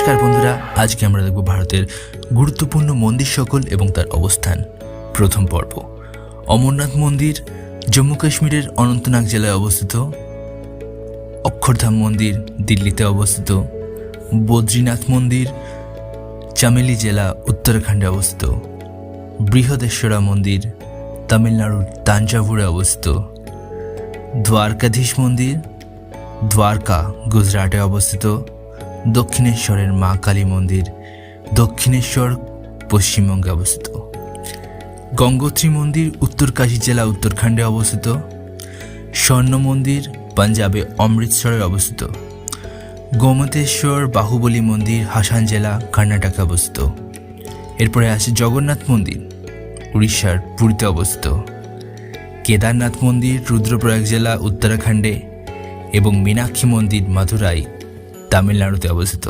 নমস্কার বন্ধুরা, আজকে আমরা দেখব ভারতের গুরুত্বপূর্ণ মন্দির সকল এবং তার অবস্থান। প্রথম পর্ব, অমরনাথ মন্দির জম্মু কাশ্মীরের অনন্তনাগ জেলায় অবস্থিত। অক্ষরধাম মন্দির দিল্লিতে অবস্থিত। বদ্রীনাথ মন্দির চামেলি জেলা উত্তরাখণ্ডে অবস্থিত। বৃহদেশ্বরা মন্দির তামিলনাড়ুর তাঞ্জাভুরে অবস্থিত। দ্বারকাধীশ মন্দির দ্বারকা গুজরাটে অবস্থিত। দক্ষিণেশ্বরের মা কালী মন্দির দক্ষিণেশ্বর পশ্চিমবঙ্গে অবস্থিত। গঙ্গোত্রী মন্দির উত্তরকাশী জেলা উত্তরাখণ্ডে অবস্থিত। স্বর্ণ মন্দির পাঞ্জাবে অমৃতসরে অবস্থিত। গোমতেশ্বর বাহুবলী মন্দির হাসান জেলা কর্ণাটকে অবস্থিত। এরপরে আসে জগন্নাথ মন্দির উড়িষ্যার পুরীতে অবস্থিত। কেদারনাথ মন্দির রুদ্রপ্রয়াগ জেলা উত্তরাখণ্ডে এবং মীনাক্ষী মন্দির মাদুরাই তামিলনাড়ুতে অবস্থিত।